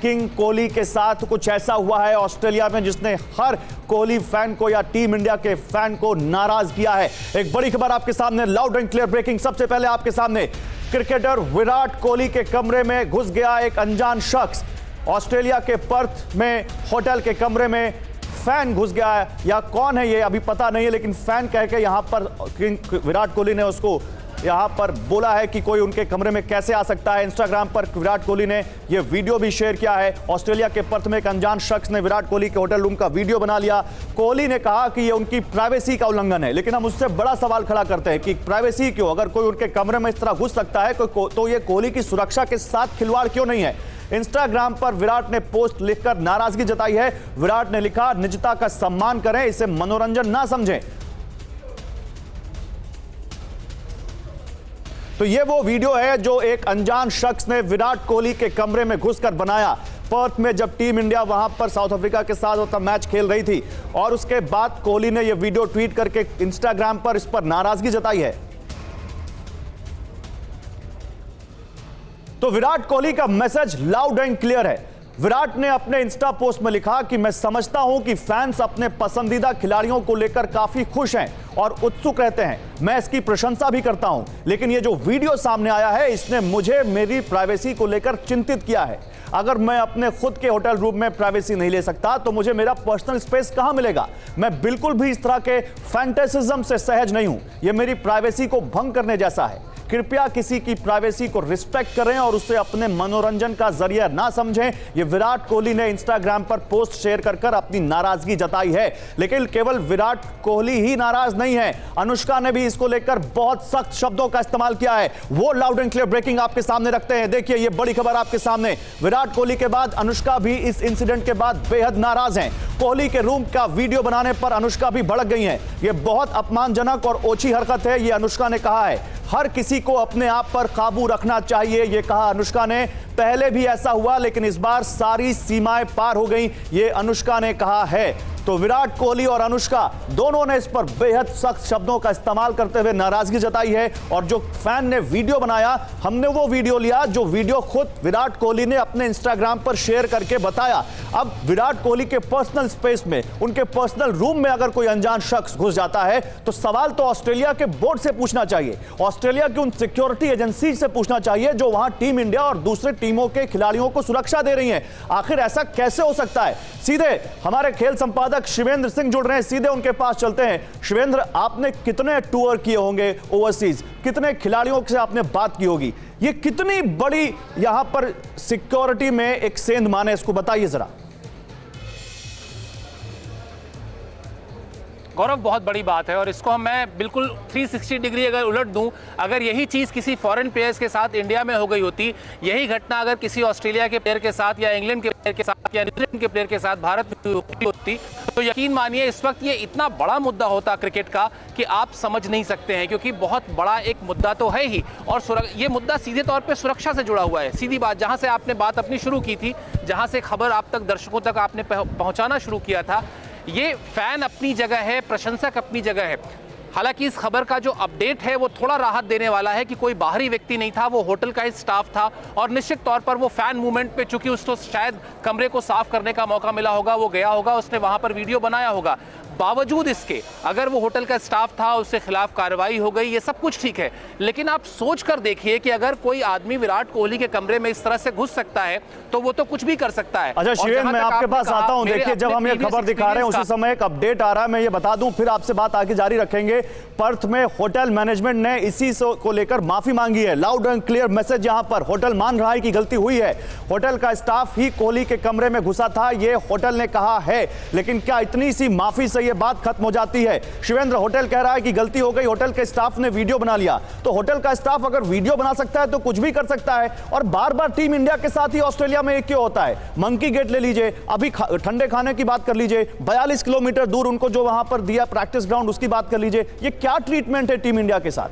Breaking, Kohli के साथ कुछ ऐसा हुआ है ऑस्ट्रेलिया में जिसने हर कोहली फैन को या टीम इंडिया के फैन को नाराज किया है। एक बड़ी खबर आपके सामने, लाउड एंड क्लियर ब्रेकिंग। सबसे पहले आपके सामने क्रिकेटर विराट कोहली के कमरे में घुस गया एक अनजान शख्स। ऑस्ट्रेलिया के पर्थ में होटल के कमरे में फैन घुस गया है, या कौन है ये अभी पता नहीं है, लेकिन फैन कह के यहां पर विराट कोहली ने उसको यहां पर बोला है कि कोई उनके कमरे में कैसे आ सकता है। इंस्टाग्राम पर विराट कोहली ने यह वीडियो भी शेयर किया है। ऑस्ट्रेलिया के पर्थ में एक अनजान शख्स ने विराट कोहली के होटल रूम का वीडियो बना लिया। कोहली ने कहा कि यह उनकी प्राइवेसी का उल्लंघन है, लेकिन हम उससे बड़ा सवाल खड़ा करते हैं कि प्राइवेसी क्यों? अगर कोई उनके कमरे में इस तरह घुस सकता है तो यह कोहली की सुरक्षा के साथ खिलवाड़ क्यों नहीं है? इंस्टाग्राम पर विराट ने पोस्ट लिखकर नाराजगी जताई है। विराट ने लिखा, निजता का सम्मान करें, इसे मनोरंजन ना समझें। तो ये वो वीडियो है जो एक अनजान शख्स ने विराट कोहली के कमरे में घुसकर बनाया, पर्थ में जब टीम इंडिया वहां पर साउथ अफ्रीका के साथ होता मैच खेल रही थी। और उसके बाद कोहली ने यह वीडियो ट्वीट करके इंस्टाग्राम पर इस पर नाराजगी जताई है। तो विराट कोहली का मैसेज लाउड एंड क्लियर है। विराट ने अपने इंस्टा पोस्ट में लिखा कि मैं समझता हूं कि फैंस अपने पसंदीदा खिलाड़ियों को लेकर काफी खुश हैं और उत्सुक रहते हैं। मैं इसकी प्रशंसा भी करता हूं, लेकिन यह जो वीडियो सामने आया है इसने मुझे मेरी प्राइवेसी को लेकर चिंतित किया है। अगर मैं अपने खुद के होटल रूम में प्राइवेसी नहीं ले सकता तो मुझे मेरा पर्सनल स्पेस कहां मिलेगा? मैं बिल्कुल भी इस तरह के फैंटेसिज्म से सहज नहीं हूं। यह मेरी प्राइवेसी को भंग करने जैसा है। कृपया किसी की प्राइवेसी को रिस्पेक्ट करें और उसे अपने मनोरंजन का जरिया ना समझें। यह विराट कोहली ने इंस्टाग्राम पर पोस्ट शेयर कर अपनी नाराजगी जताई है। लेकिन केवल विराट कोहली ही नाराज नहीं है, अनुष्का ने भी इसको लेकर बहुत सख्त शब्दों का इस्तेमाल किया है। वो लाउड एंड क्लियर ब्रेकिंग आपके सामने रखते हैं। देखिए ये बड़ी खबर आपके सामने। विराट कोहली के बाद अनुष्का भी इस इंसिडेंट के बाद बेहद नाराज हैं। कोहली के रूम का वीडियो बनाने पर अनुष्का भी भड़क गई हैं। यह बहुत अपमानजनक और ओछी हरकत है, यह अनुष्का ने कहा है। हर किसी को अपने आप पर काबू रखना चाहिए, यह कहा अनुष्का ने। पहले भी ऐसा हुआ, लेकिन इस बार सारी सीमाएं पार हो गई, यह अनुष्का ने कहा है। तो विराट कोहली और अनुष्का दोनों ने इस पर बेहद सख्त शब्दों का इस्तेमाल करते हुए नाराजगी जताई है। और जो फैन ने वीडियो बनाया, हमने वो वीडियो लिया जो वीडियो खुद विराट कोहली ने अपने इंस्टाग्राम पर शेयर करके बताया। अब विराट कोहली के पर्सनल स्पेस में, उनके पर्सनल रूम में अगर कोई अनजान शख्स घुस जाता है तो सवाल तो ऑस्ट्रेलिया के बोर्ड से पूछना चाहिए, ऑस्ट्रेलिया की उन सिक्योरिटी एजेंसी से पूछना चाहिए जो वहां टीम इंडिया और दूसरे टीमों के खिलाड़ियों को सुरक्षा दे रही हैं। आखिर ऐसा कैसे हो सकता है? सीधे हमारे खेल संपादक शिवेंद्र सिंह जुड़ रहे हैं, सीधे उनके पास चलते हैं। शिवेंद्र, आपने कितने टूर किए होंगे ओवरसीज, कितने खिलाड़ियों से आपने बात की होगी? ये कितनी बड़ी यहां पर सिक्योरिटी में एक सेंध माने, इसको बताइए जरा। गौरव, बहुत बड़ी बात है और इसको मैं बिल्कुल 360 डिग्री अगर उलट दूं, अगर यही चीज़ किसी फॉरेन प्लेयर्स के साथ इंडिया में हो गई होती, यही घटना अगर किसी ऑस्ट्रेलिया के प्लेयर के साथ या इंग्लैंड के प्लेयर के साथ या न्यूजीलैंड के प्लेयर के साथ भारत में होती, तो यकीन मानिए इस वक्त ये इतना बड़ा मुद्दा होता क्रिकेट का कि आप समझ नहीं सकते हैं, क्योंकि बहुत बड़ा एक मुद्दा तो है ही। और ये मुद्दा सीधे तौर पर सुरक्षा से जुड़ा हुआ है। सीधी बात, जहाँ से आपने बात अपनी शुरू की थी, जहाँ से खबर आप तक दर्शकों तक आपने पहुँचाना शुरू किया था, ये फैन अपनी जगह है, प्रशंसक अपनी जगह है। हालांकि इस खबर का जो अपडेट है वो थोड़ा राहत देने वाला है कि कोई बाहरी व्यक्ति नहीं था, वो होटल का ही स्टाफ था। और निश्चित तौर पर वो फैन मूवमेंट पे, चूंकि उसको शायद कमरे को साफ करने का मौका मिला होगा, वो गया होगा, उसने वहां पर वीडियो बनाया होगा। बावजूद इसके अगर वो होटल का स्टाफ था, उसके खिलाफ कार्रवाई हो गई, ये सब कुछ ठीक है। लेकिन आप सोच कर देखिए कि अगर कोई आदमी विराट कोहली के कमरे में इस तरह से घुस सकता है तो वो तो कुछ भी कर सकता है। अच्छा शिवेंद्र, मैं आपके पास आता हूं। देखिए, जब हम ये खबर दिखा रहे हैं उसी समय एक अपडेट आ रहा है, मैं ये बता दूं, फिर आपसे बात आगे जारी रखेंगे। पर्थ में होटल मैनेजमेंट ने इसी को लेकर माफी मांगी है। लाउड एंड क्लियर मैसेज यहां पर। होटल मान रहा है कि गलती हुई है, होटल का स्टाफ ही कोहली के कमरे में घुसा था, ये होटल ने कहा है। लेकिन क्या इतनी सी माफी से ये बात खत्म हो जाती है? शिवेंद्र, होटल कह रहा है कि गलती हो गई, होटल के स्टाफ ने वीडियो बना लिया। तो होटल का स्टाफ अगर वीडियो बना सकता है तो कुछ भी कर सकता है। और बार बार टीम इंडिया के साथ ही ऑस्ट्रेलिया में क्यों होता है? मंकी गेट ले लीजिए, अभी ठंडे खाने की बात कर लीजिए, 42 किलोमीटर दूर उनको जो वहां पर दिया प्रैक्टिस ग्राउंड, उसकी बात कर लीजिए। ये क्या ट्रीटमेंट है टीम इंडिया के साथ?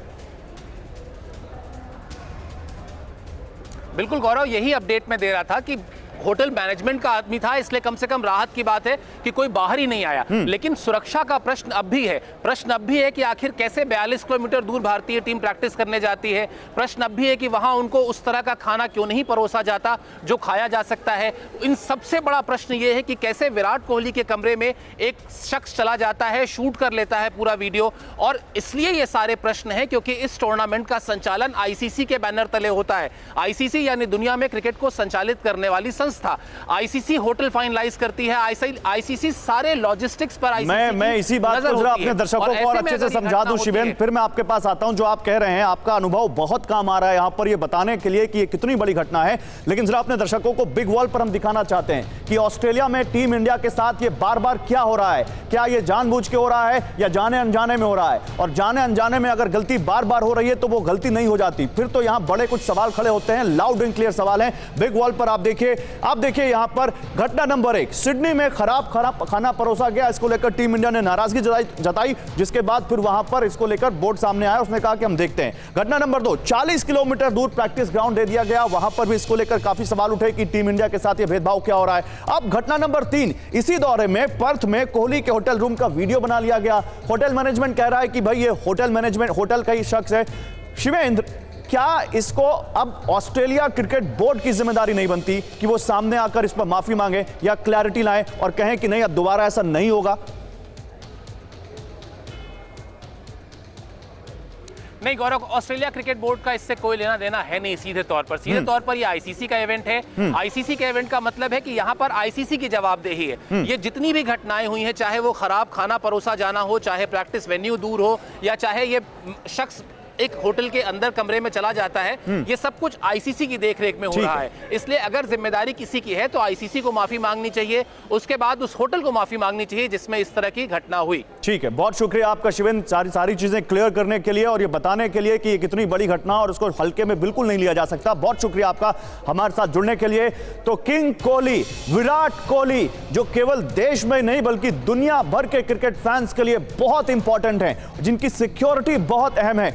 बिल्कुल गौरव, यही अपडेट मैं दे रहा था कि होटल मैनेजमेंट का आदमी था, इसलिए कम से कम राहत की बात है कि कोई बाहर ही नहीं आया। लेकिन सुरक्षा का प्रश्न अब भी है। प्रश्न अब भी है कि आखिर कैसे 42 किलोमीटर दूर भारतीय टीम प्रैक्टिस करने जाती है। प्रश्न अब भी है कि वहां उनको उस तरह का खाना क्यों नहीं परोसा जाता जो खाया जा सकता है। इन सबसे बड़ा प्रश्न यह है कि कैसे विराट कोहली के कमरे में एक शख्स चला जाता है, शूट कर लेता है पूरा वीडियो। और इसलिए ये सारे प्रश्न हैं क्योंकि इस टूर्नामेंट का संचालन आईसीसी के बैनर तले होता है। आईसीसी यानी दुनिया में क्रिकेट को संचालित करने वाली संस्था। आईसीसी होटल फाइनलाइज करती है, आईसीसी सारे लॉजिस्टिक्स पर मैं इसी बात को जरा अपने दर्शकों को और अच्छे से समझा दूं शिवेंद्र, फिर मैं आपके पास आता हूं। जो आप कह रहे हैं आपका अनुभव बहुत काम आ रहा है यहां पर ये बताने के लिए कि ये कितनी बड़ी घटना है, लेकिन जरा अपने दर्शकों को बिग वॉल पर हम दिखाना चाहते हैं कि ऑस्ट्रेलिया में टीम इंडिया के साथ ये बार बार क्या हो रहा है। क्या ये जानबूझ के हो रहा है या जाने अनजाने में हो रहा है? और जाने अनजाने में अगर गलती बार बार हो रही है तो वो गलती नहीं हो जाती, फिर तो यहां बड़े कुछ सवाल खड़े होते हैं। लाउड एंड क्लियर सवाल है बिग वॉल पर। आप देखिए यहां पर घटना नंबर 1, सिडनी में खराब खाना परोसा गया। इसको लेकर टीम इंडिया ने नाराजगी जताई, जिसके बाद फिर वहां पर इसको लेकर बोर्ड सामने आया, उसने कहा कि हम देखते हैं। घटना नंबर 2, 40 किलोमीटर दूर प्रैक्टिस ग्राउंड दे दिया गया, वहां पर भी इसको लेकर काफी सवाल उठे कि टीम इंडिया के साथ ये भेदभाव क्या हो रहा है। अब घटना नंबर 3, इसी दौरे में पर्थ में कोहली के होटल रूम का वीडियो बना लिया गया। होटल मैनेजमेंट कह रहा है कि भाई ये होटल का ही शख्स है। शिवेंद्र, क्या इसको अब ऑस्ट्रेलिया क्रिकेट बोर्ड की जिम्मेदारी नहीं बनती कि वो सामने आकर इस पर माफी मांगे या क्लैरिटी लाएं और कहें कि नहीं अब दोबारा ऐसा नहीं होगा? नहीं गौरव, ऑस्ट्रेलिया क्रिकेट बोर्ड का इससे कोई लेना देना है नहीं। सीधे तौर पर ये आईसीसी का इवेंट है। आईसीसी के इवेंट का मतलब है कि यहाँ पर आईसीसी की जवाबदेही है। ये जितनी भी घटनाएं हुई हैं, चाहे वो खराब खाना परोसा जाना हो, चाहे प्रैक्टिस वेन्यू दूर हो, या चाहे ये शख्स एक होटल के अंदर कमरे में चला जाता है, ये सब कुछ आईसीसी की देखरेख में हो रहा है। इसलिए अगर जिम्मेदारी किसी की है तो आईसीसी को माफी मांगनी चाहिए, उसके बाद उस होटल को माफी मांगनी चाहिए जिसमें इस तरह की घटना हुई। ठीक है, बहुत शुक्रिया आपका शिवेंद्र, सारी चीजें क्लियर करने के लिए और ये बताने के लिए कि ये कितनी बड़ी घटना और उसको हल्के में बिल्कुल नहीं लिया जा सकता। बहुत शुक्रिया आपका हमारे साथ जुड़ने के लिए। तो किंग कोहली, विराट कोहली, जो केवल देश में नहीं बल्कि दुनिया भर के क्रिकेट फैंस के लिए बहुत इंपॉर्टेंट हैं, जिनकी सिक्योरिटी बहुत अहम है,